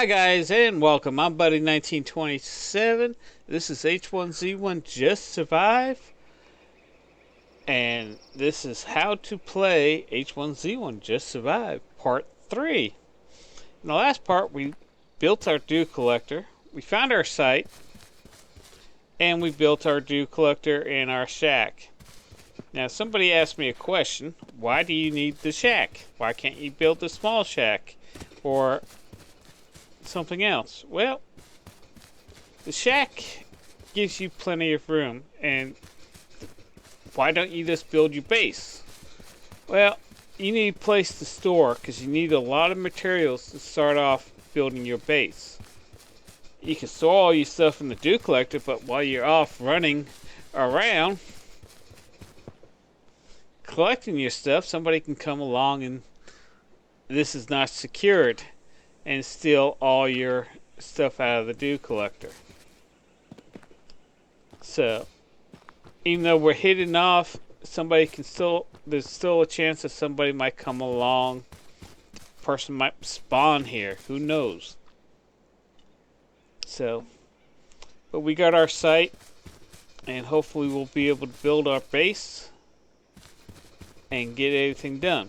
Hi guys and welcome. I'm Buddy 1927. This is H1Z1 Just Survive. And this is how to play H1Z1 Just Survive Part 3. In the last part we built our dew collector, we found our site, and we built our dew collector in our shack. Now somebody asked me a question, why do you need the shack? Why can't you build a small shack? Or something else? Well, the shack gives you plenty of room, and why don't you just build your base? Well, you need a place to store because you need a lot of materials to start off building your base. You can store all your stuff in the dew collector, but while you're off running around collecting your stuff, somebody can come along and this is not secured and steal all your stuff out of the dew collector. So, even though we're hidden off, there's still a chance that somebody might come along. Person might spawn here, who knows? So, but we got our site, and hopefully we'll be able to build our base and get everything done.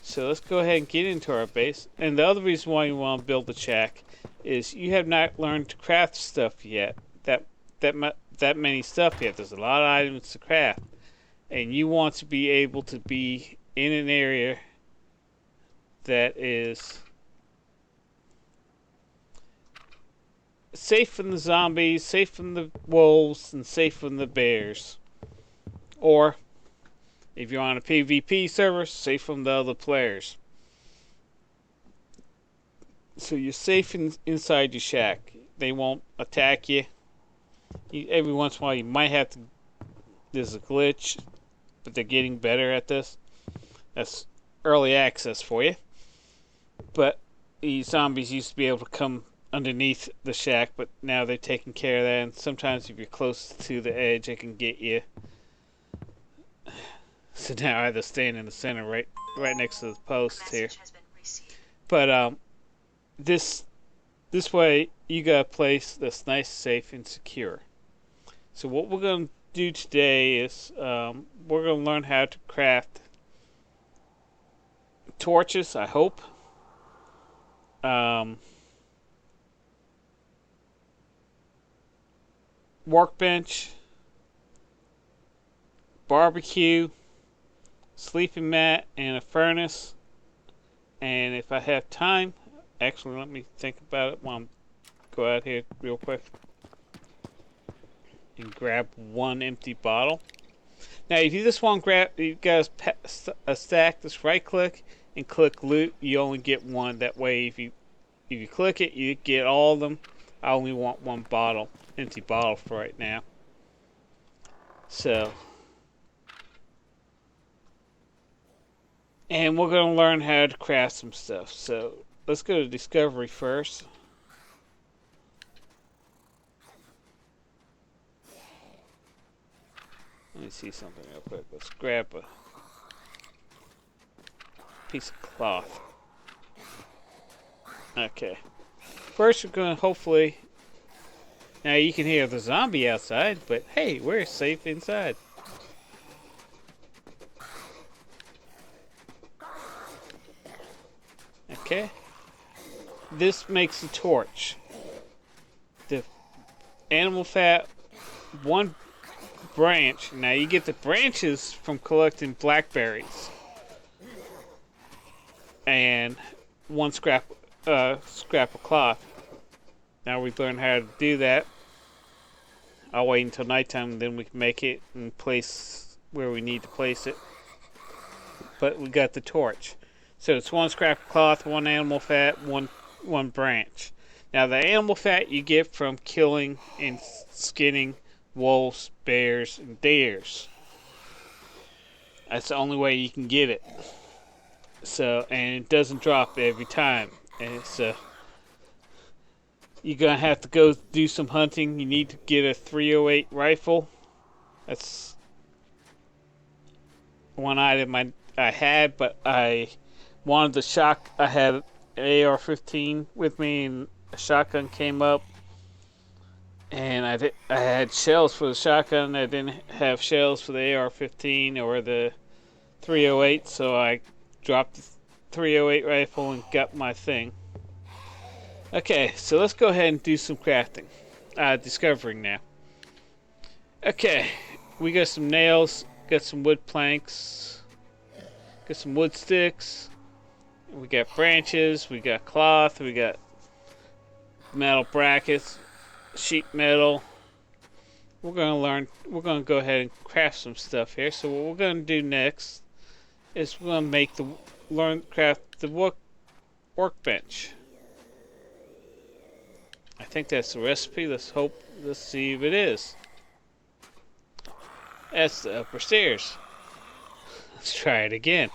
So let's go ahead and get into our base. And the other reason why you want to build the shack is you have not learned to craft stuff yet. That many stuff yet. There's a lot of items to craft, and you want to be able to be in an area that is safe from the zombies, safe from the wolves, and safe from the bears. Or if you're on a PvP server, safe from the other players. So you're safe inside your shack. They won't attack you. Every once in a while you might have to... There's a glitch, but they're getting better at this. That's early access for you. But these zombies used to be able to come underneath the shack, but now they're taking care of that. And sometimes if you're close to the edge, they can get you. So now I either stand in the center, right next to the post here. But this way you got a place that's nice, safe, and secure. So what we're going to do today is we're going to learn how to craft torches, I hope. Workbench, barbecue, sleeping mat, and a furnace. And if I have time, actually let me think about it while I go out here real quick and grab one empty bottle. Now if you just want to grab, you got a stack, just right click and click loot. You only get one. That way if you click it, you get all of them. I only want one bottle, empty bottle for right now. So, and we're going to learn how to craft some stuff. So let's go to discovery first. Let me see something real quick. Let's grab a piece of cloth. Okay. First we're going to hopefully... Now you can hear the zombie outside, but hey, we're safe inside. Okay. This makes a torch. The animal fat, one branch. Now you get the branches from collecting blackberries. And one scrap of cloth. Now we've learned how to do that. I'll wait until nighttime and then we can make it and place where we need to place it. But we got the torch. So it's one scrap of cloth, one animal fat, one branch. Now the animal fat you get from killing and skinning wolves, bears, and deers. That's the only way you can get it. So, and it doesn't drop every time. And it's you're gonna have to go do some hunting. You need to get a 308 rifle. That's one item I had, but I wanted the shock. I had an AR-15 with me, and a shotgun came up, and I had shells for the shotgun. I didn't have shells for the AR-15 or the 308, so I dropped the 308 rifle and got my thing. Okay, so let's go ahead and do some crafting. Discovering now. Okay, we got some nails, got some wood planks, got some wood sticks, we got branches, we got cloth, we got metal brackets, sheet metal. We're gonna go ahead and craft some stuff here. So what we're gonna do next is we're gonna craft the workbench. I think that's the recipe. Let's see if it is. That's the upper stairs. Let's try it again.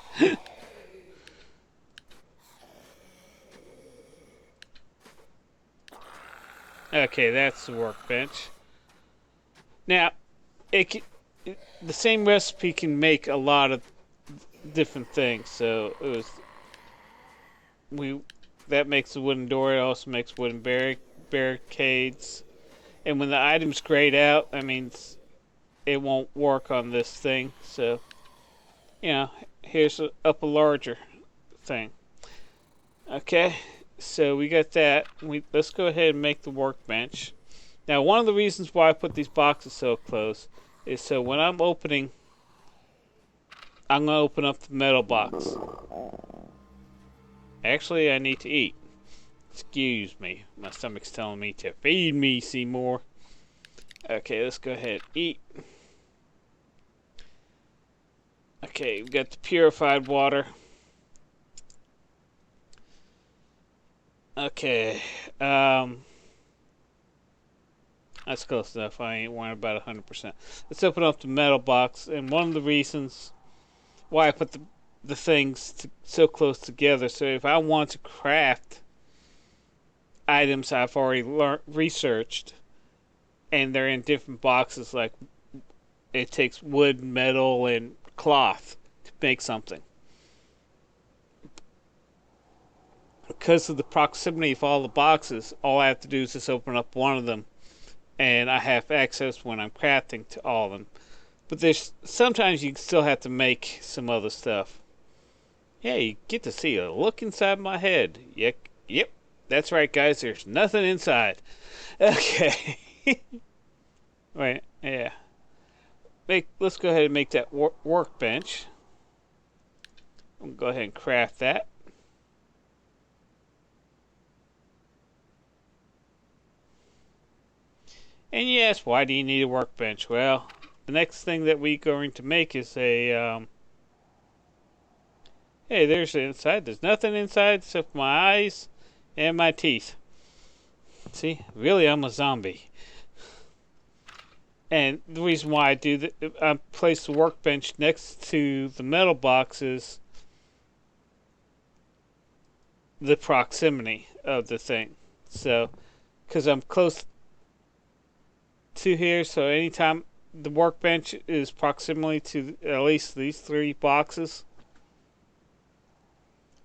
Okay, that's the workbench. Now, the same recipe can make a lot of different things. So that makes a wooden door. It also makes wooden barricades. And when the items grayed out, that means it won't work on this thing. So, here's up a larger thing. Okay, so we got that. Let's go ahead and make the workbench. Now, one of the reasons why I put these boxes so close is so when I'm going to open up the metal box. Actually, I need to eat. Excuse me. My stomach's telling me to feed me, Seymour. Okay, let's go ahead and eat. Okay, we got the purified water. Okay, that's close enough. I ain't worried about 100%. Let's open up the metal box, and one of the reasons why I put the things so close together, so if I want to craft items I've already researched, and they're in different boxes, like it takes wood, metal, and cloth to make something. Because of the proximity of all the boxes, all I have to do is just open up one of them, and I have access when I'm crafting to all of them. But sometimes you still have to make some other stuff. Yeah, you get to see a look inside my head. Yep, that's right, guys. There's nothing inside. Okay. Right, yeah. Let's go ahead and make that workbench. I'm gonna go ahead and craft that. And yes, why do you need a workbench? Well, the next thing that we're going to make is a hey, there's the inside. There's nothing inside except my eyes and my teeth. See, really, I'm a zombie. And the reason why I do that, I place the workbench next to the metal boxes, the proximity of the thing. So, because I'm close to here, so anytime the workbench is proximity to at least these 3 boxes,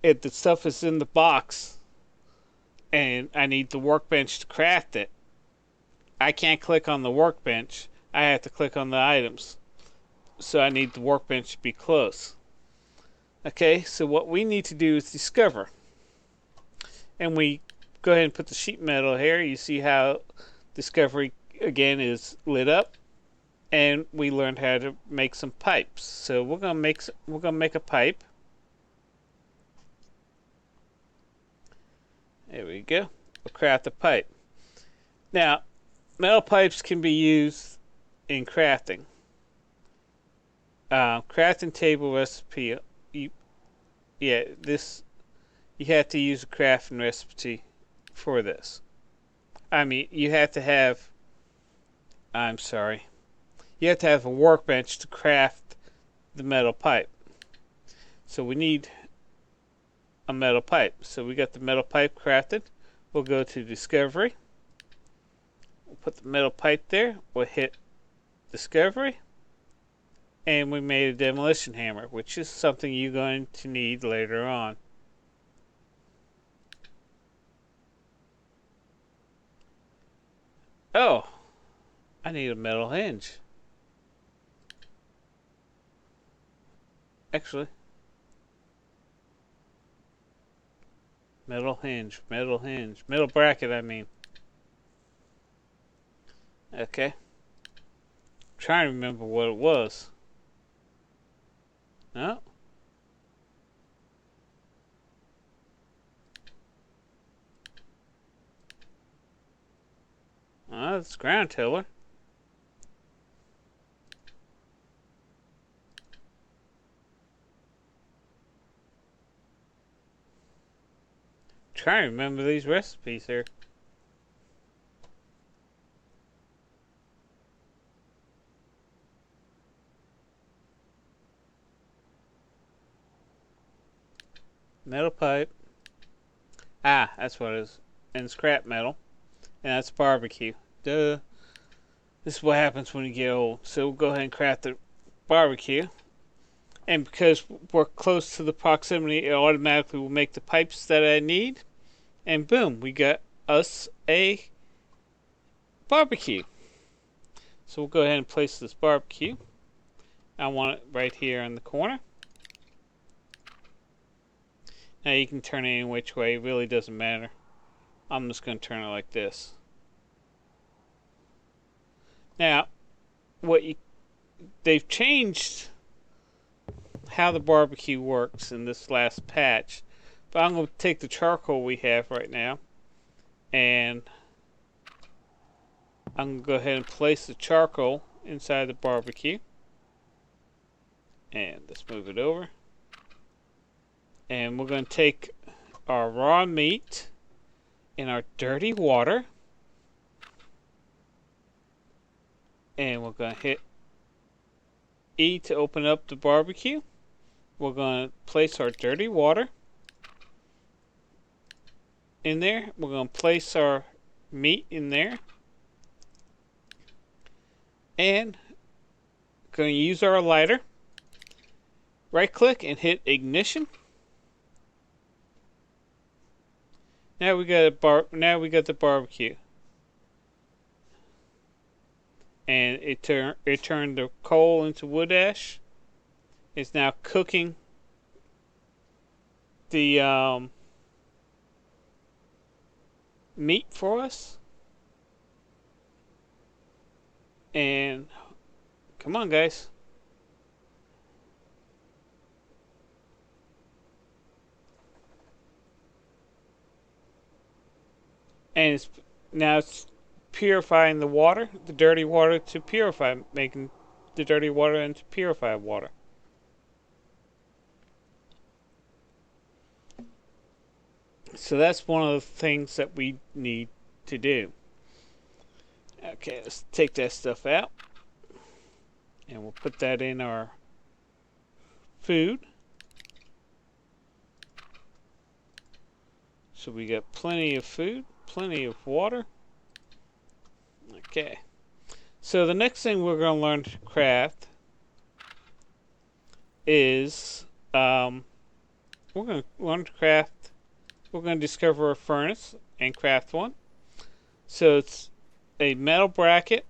if the stuff is in the box and I need the workbench to craft it, I can't click on the workbench. I have to click on the items. So I need the workbench to be close. Okay, so what we need to do is discover. And we go ahead and put the sheet metal here. You see how discovery again is lit up. And we learned how to make some pipes. So we're gonna make a pipe. There we go. We'll craft a pipe. Now, metal pipes can be used in crafting. Crafting table recipe. You have to use a crafting recipe for this. I mean, you have to have. I'm sorry. You have to have a workbench to craft the metal pipe. So we need a metal pipe. So we got the metal pipe crafted. We'll go to discovery. We'll put the metal pipe there. We'll hit discovery. And we made a demolition hammer, which is something you're going to need later on. Oh, I need a metal hinge. Actually, metal hinge, metal bracket, I mean. Okay. Trying to remember what it was. No. Oh, it's ground tiller. Trying to remember these recipes here. Metal pipe. Ah, that's what it is. And scrap metal. And that's barbecue. Duh. This is what happens when you get old. So we'll go ahead and craft the barbecue. And because we're close to the proximity, it automatically will make the pipes that I need. And boom, we got us a barbecue. So we'll go ahead and place this barbecue. I want it right here in the corner. Now you can turn it any which way, it really doesn't matter. I'm just going to turn it like this. Now, they've changed how the barbecue works in this last patch. But I'm going to take the charcoal we have right now, and I'm going to go ahead and place the charcoal inside the barbecue. And let's move it over. And we're going to take our raw meat in our dirty water. And we're going to hit E to open up the barbecue. We're going to place our dirty water in there. We're going to place our meat in there. And going to use our lighter. Right click and hit ignition. Now we got the barbecue. And it turned the coal into wood ash. It's now cooking the meat for us. And come on, guys. And it's purifying the water, the dirty water, to purify, making the dirty water into purified water. So that's one of the things that we need to do. Okay, let's take that stuff out. And we'll put that in our food. So we got plenty of food, plenty of water. Okay. So the next thing we're going to learn to craft is we're going to learn to craft. We're going to discover a furnace and craft one. So it's a metal bracket.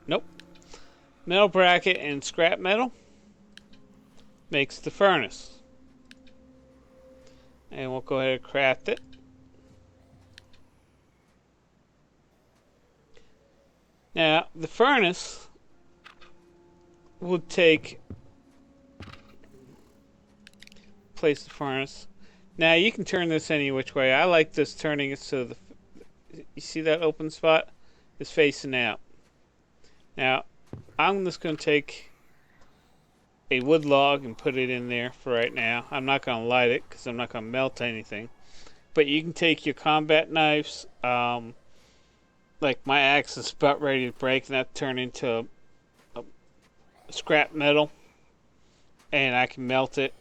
Nope. Metal bracket and scrap metal makes the furnace. And we'll go ahead and craft it. Now, the furnace would place the furnace. Now, you can turn this any which way. I like this turning it so you see that open spot is facing out. Now, I'm just going to take a wood log and put it in there for right now. I'm not going to light it because I'm not going to melt anything. But you can take your combat knives. Like my axe is about ready to break, and that turn into a scrap metal, and I can melt it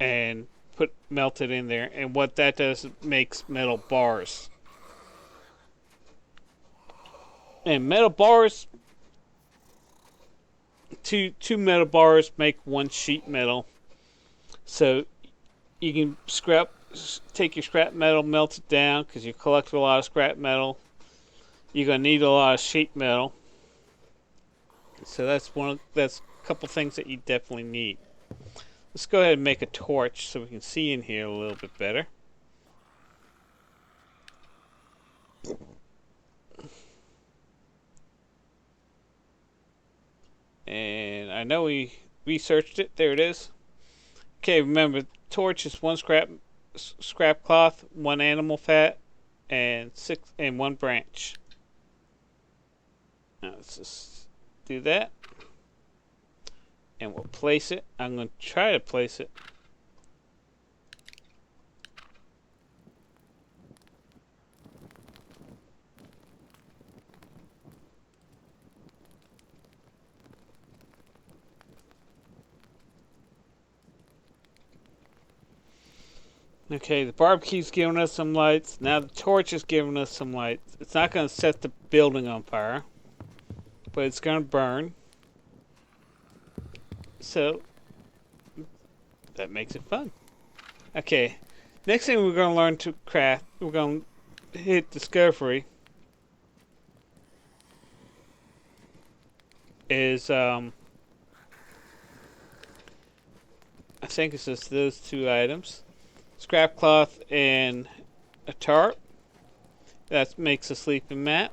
and melt it in there. And what that does, it makes metal bars. And metal bars, two metal bars make one sheet metal. So you can scrap take your scrap metal, melt it down, because you collect a lot of scrap metal. You're gonna need a lot of sheet metal. So that's a couple things that you definitely need. Let's go ahead and make a torch so we can see in here a little bit better. And I know we researched it. There it is. Okay, remember, torch is one scrap cloth, one animal fat, and one branch. Now let's just do that, and we'll place it. I'm going to try to place it. Okay, the barbecue's giving us some lights. Now the torch is giving us some lights. It's not going to set the building on fire, but it's going to burn. So that makes it fun. Okay, next thing we're going to learn to craft, we're going to hit discovery, is I think it's just those two items. Scrap cloth and a tarp. That makes a sleeping mat.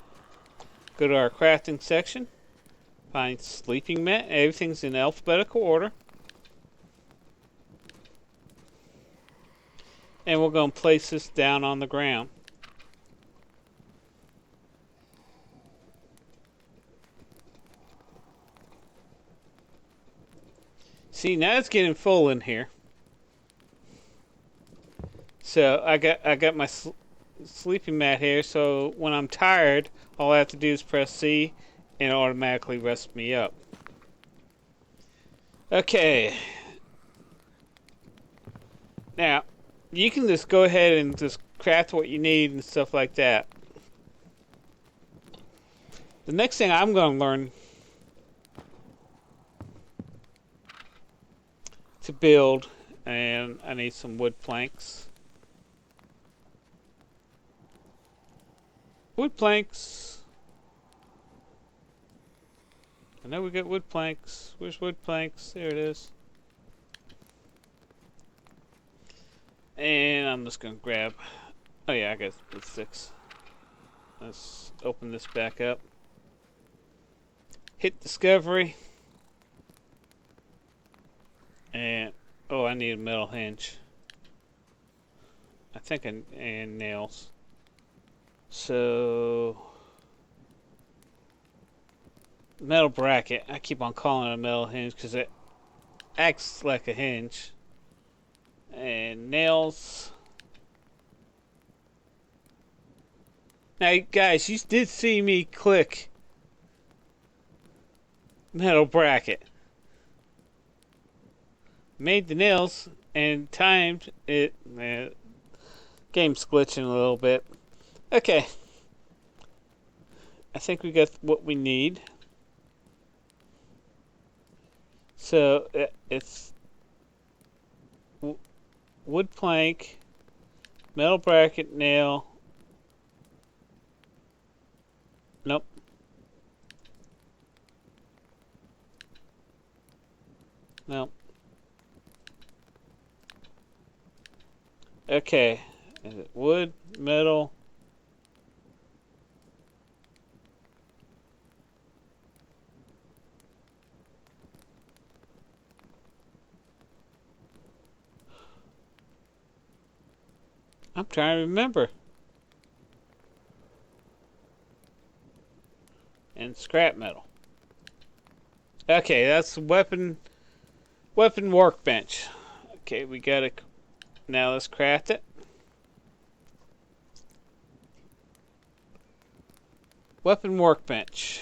Go to our crafting section. Find sleeping mat. Everything's in alphabetical order. And we're going to place this down on the ground. See, now it's getting full in here. So I got my sleeping mat here, so when I'm tired, all I have to do is press C and it automatically rests me up. Okay. Now, you can just go ahead and just craft what you need and stuff like that. The next thing I'm going to learn to build, and I need some wood planks. Wood planks. I know we got wood planks. Where's wood planks? There it is. And I'm just gonna grab. Oh yeah, I got the 6. Let's open this back up. Hit discovery. And oh, I need a metal hinge. I think and nails. So metal bracket. I keep on calling it a metal hinge because it acts like a hinge. And nails. Now, guys, you did see me click metal bracket. Made the nails and timed it. Game's glitching a little bit. Okay. I think we got what we need. So it's wood plank, metal bracket, nail. Nope. Nope. Okay. Is it wood, metal? I'm trying to remember. And scrap metal. Okay, that's weapon workbench. Okay, we got it. Now let's craft it. Weapon workbench.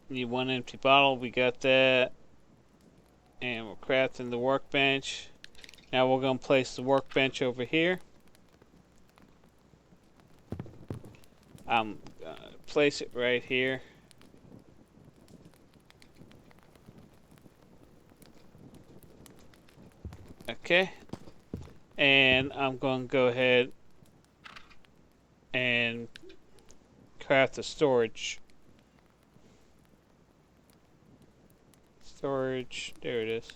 Need one empty bottle. We got that. And we're crafting the workbench. Now we're going to place the workbench over here. I'm going to place it right here. Okay. And I'm going to go ahead and craft the storage. Storage, there it is.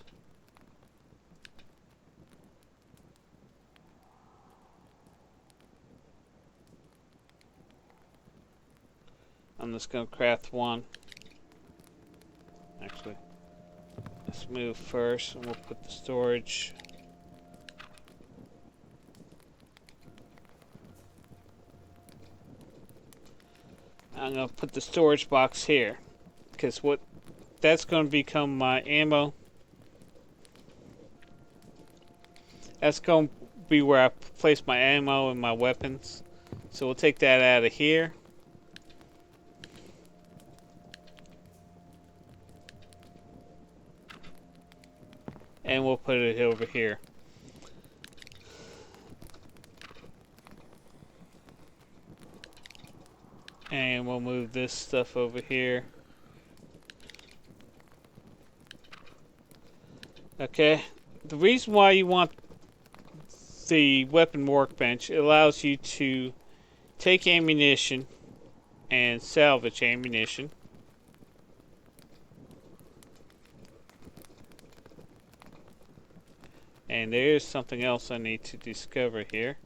I'm just going to craft one. Actually, let's move first and we'll put the storage. I'm going to put the storage box here because that's going to become my ammo. That's going to be where I place my ammo and my weapons. So we'll take that out of here. And we'll put it over here. And we'll move this stuff over here. Okay. The reason why you want the weapon workbench, it allows you to take ammunition and salvage ammunition. And there's something else I need to discover here.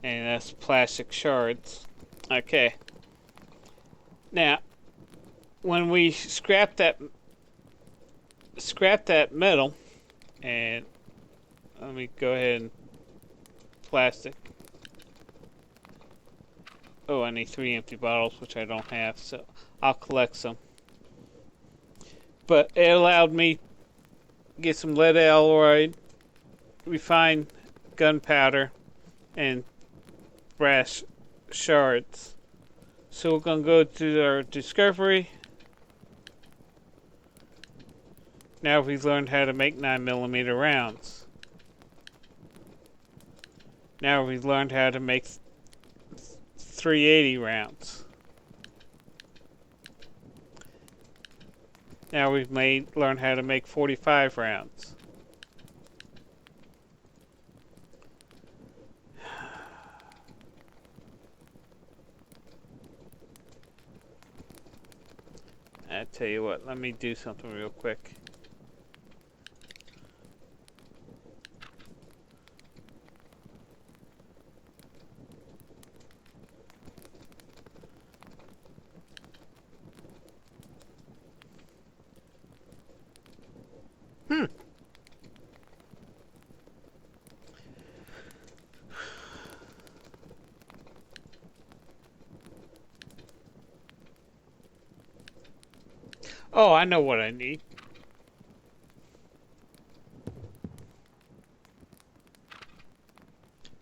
And that's plastic shards. Okay. Now, when we scrap that metal, and let me go ahead and plastic. Oh, I need 3 empty bottles, which I don't have, so I'll collect some. But it allowed me to get some lead alloy, refined gunpowder, and brass shards. So we're going to go to our discovery. Now we've learned how to make 9mm rounds. Now we've learned how to make 380 rounds. Now we've learned how to make 45 rounds. I tell you what, let me do something real quick. Oh, I know what I need.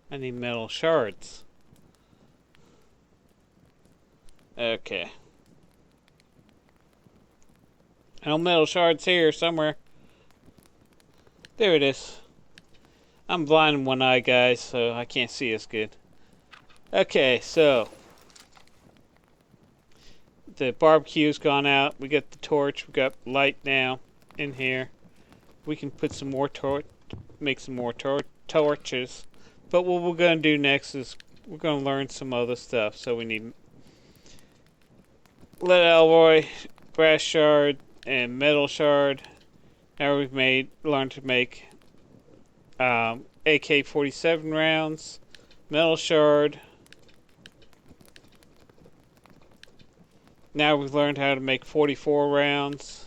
I need metal shards. Okay. I know metal shards here somewhere. There it is. I'm blind in one eye, guys, so I can't see as good. Okay, so the barbecue's gone out. We got the torch. We got light now in here. We can put some more make some more torches. But what we're going to do next is we're going to learn some other stuff. So we need lead alloy, brass shard, and metal shard. Now we've learned to make AK-47 rounds, metal shard. Now we've learned how to make 44 rounds.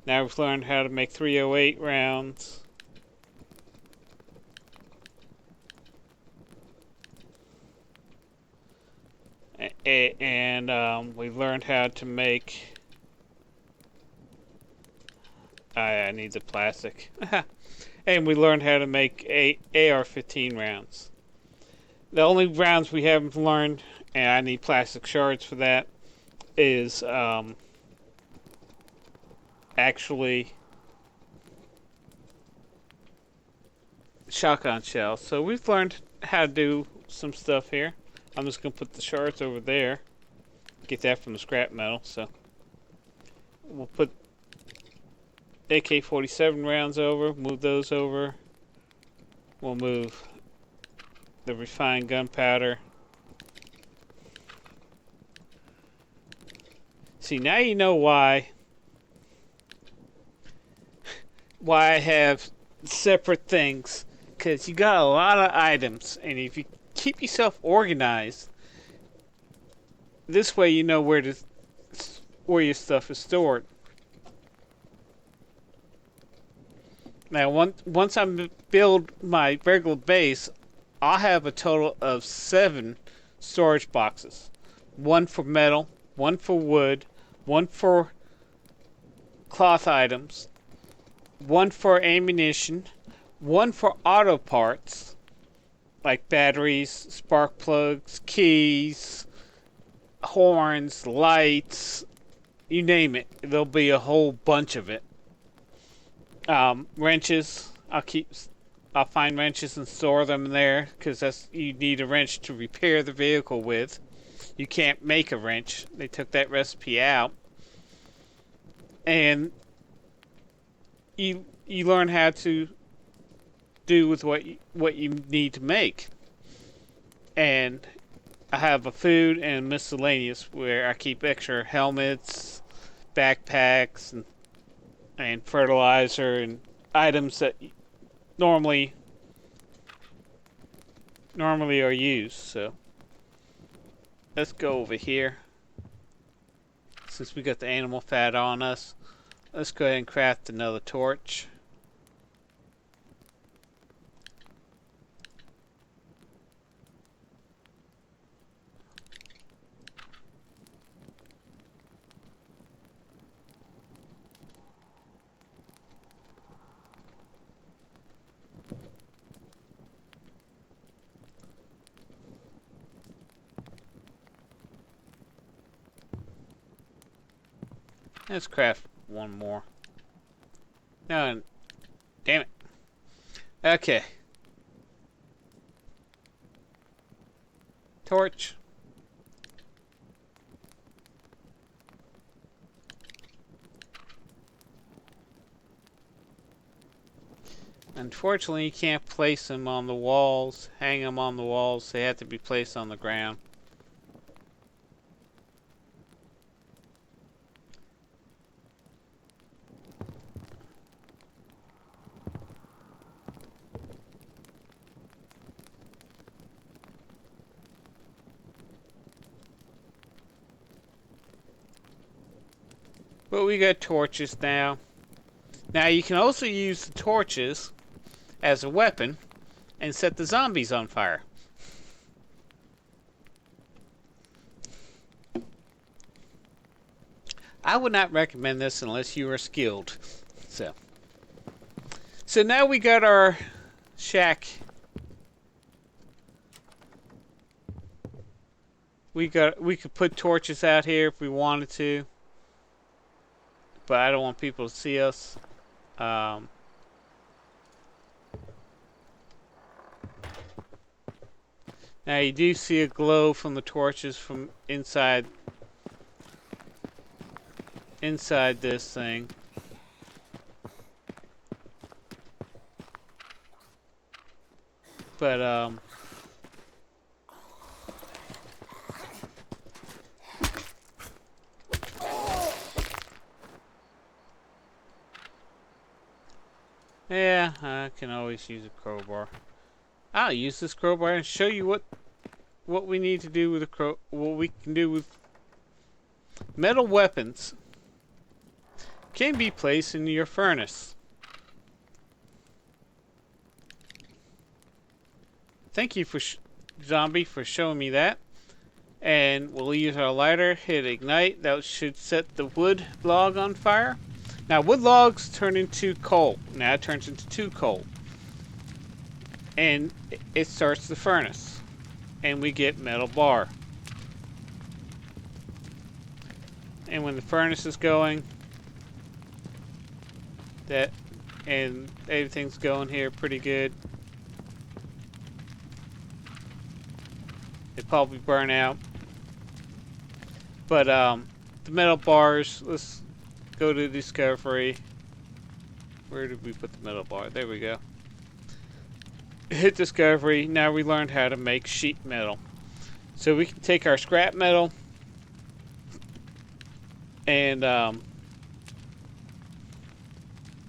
Now we've learned how to make 308 rounds. And we've learned how to make... I need the plastic. And we learned how to make AR-15 rounds. The only rounds we haven't learned, and I need plastic shards for that, is actually shotgun shells. So we've learned how to do some stuff here. I'm just going to put the shards over there. Get that from the scrap metal. So We'll put AK-47 rounds over, move those over. We'll move the refined gunpowder. See, now you know why I have separate things, because you got a lot of items, and if you keep yourself organized, this way you know where your stuff is stored. Now, once I build my regular base, I'll have a total of 7 storage boxes. 1 for metal, 1 for wood, 1 for cloth items, 1 for ammunition, 1 for auto parts, like batteries, spark plugs, keys, horns, lights, you name it. There'll be a whole bunch of it. Wrenches, I'll find wrenches and store them there, because you need a wrench to repair the vehicle with. You can't make a wrench. They took that recipe out. And you learn how to do with what you need to make. And I have a food and miscellaneous where I keep extra helmets, backpacks, and fertilizer and items that normally are used. So let's go over here. Since we got the animal fat on us, let's go ahead and craft another torch. Let's craft one more. No, damn it. Okay. Torch. Unfortunately, you can't place them on the walls, hang them on the walls. They have to be placed on the ground. But we got torches now. Now you can also use the torches as a weapon and set the zombies on fire. I would not recommend this unless you are skilled. So now we got our shack. We could put torches out here if we wanted to, but I don't want people to see us. Now you do see a glow from the torches from inside this thing. But yeah, I can always use a crowbar. I'll use this crowbar and show you what we need to do with what we can do with metal weapons. Can be placed in your furnace. Thank you for Zombie for showing me that. And we'll use our lighter, hit ignite. That should set the wood log on fire. Now wood logs turn into coal. Now it turns into 2 coal. And it starts the furnace. And we get metal bar. And when the furnace is going, and everything's going here pretty good, it probably burn out. But the metal bars, let's go go to discovery. Where did we put the metal bar? There we go. Hit discovery. Now we learned how to make sheet metal. So we can take our scrap metal and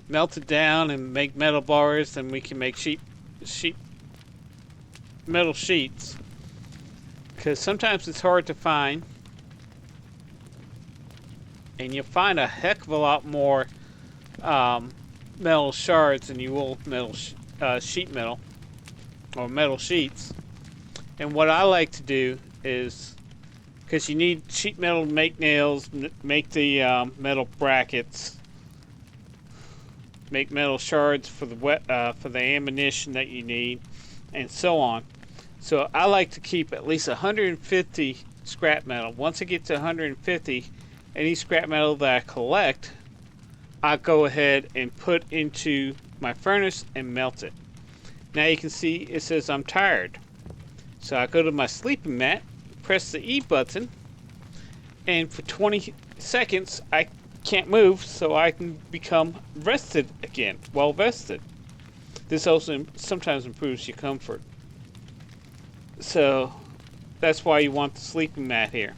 melt it down and make metal bars, and we can make metal sheets. Because sometimes it's hard to find, and you'll find a heck of a lot more metal shards than you will sheet metal or metal sheets. And what I like to do is, because you need sheet metal to make nails, make the metal brackets, make metal shards for the ammunition that you need, and so on. So I like to keep at least 150 scrap metal. Once I get to 150, any scrap metal that I collect, I go ahead and put into my furnace and melt it. Now you can see it says I'm tired. So I go to my sleeping mat, press the E button, and for 20 seconds I can't move, so I can become rested again, well vested. This also sometimes improves your comfort. So that's why you want the sleeping mat here.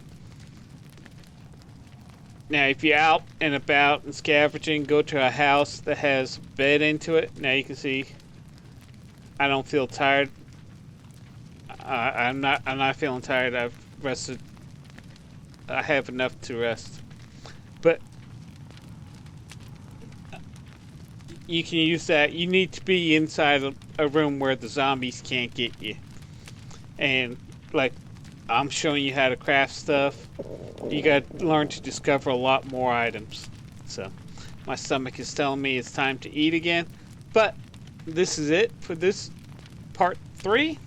Now if you're out and about and scavenging, go to a house that has a bed into it. Now you can see I don't feel tired. I'm not feeling tired. I've rested. I have enough to rest. But you can use that. You need to be inside a room where the zombies can't get you. And like I'm showing you how to craft stuff, you got to learn to discover a lot more items. So my stomach is telling me it's time to eat again. But this is it for this part 3.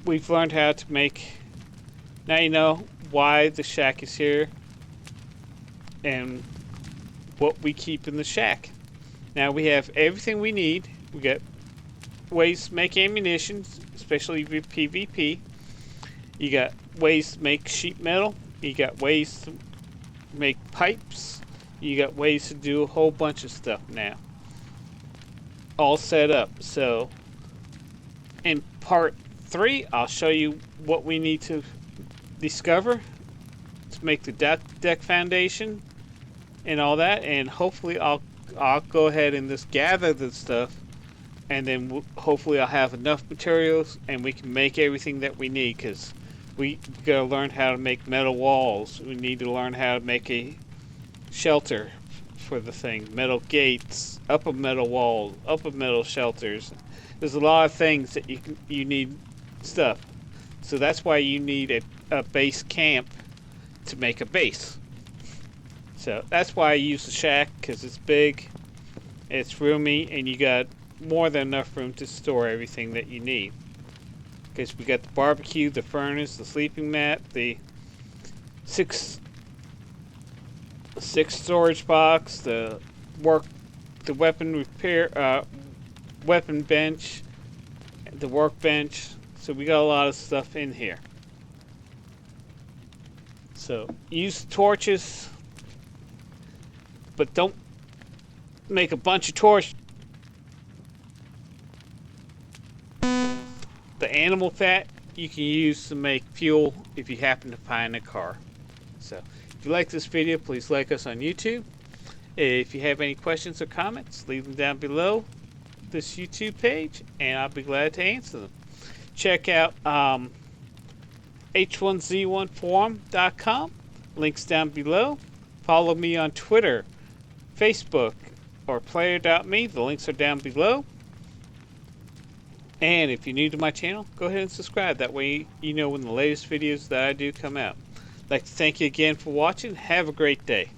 We've learned how to make. Now you know why the shack is here and what we keep in the shack. Now we have everything we need. We got ways to make ammunition, especially with PvP. You got ways to make sheet metal. You got ways to make pipes. You got ways to do a whole bunch of stuff now. All set up. So in part 3, I'll show you what we need to discover to make the deck foundation and all that, and hopefully I'll go ahead and just gather the stuff, and then hopefully I'll have enough materials and we can make everything that we need, because we gotta learn how to make metal walls. We need to learn how to make a shelter for the thing, metal gates, up a metal wall, up a metal shelters. There's a lot of things that you need stuff. So that's why you need a base camp to make a base. So that's why I use the shack, because it's big, it's roomy, and you got more than enough room to store everything that you need. Because we got the barbecue, the furnace, the sleeping mat, the six storage box, the weapon repair, weapon bench, the workbench. So we got a lot of stuff in here. So use torches, but don't make a bunch of torches. The animal fat you can use to make fuel if you happen to find a car. So if you like this video, please like us on YouTube. If you have any questions or comments, leave them down below this YouTube page, and I'll be glad to answer them. Check out H1Z1forum.com. Links down below. Follow me on Twitter, Facebook, or player.me. The links are down below. And if you're new to my channel, go ahead and subscribe. That way you know when the latest videos that I do come out. I'd like to thank you again for watching. Have a great day.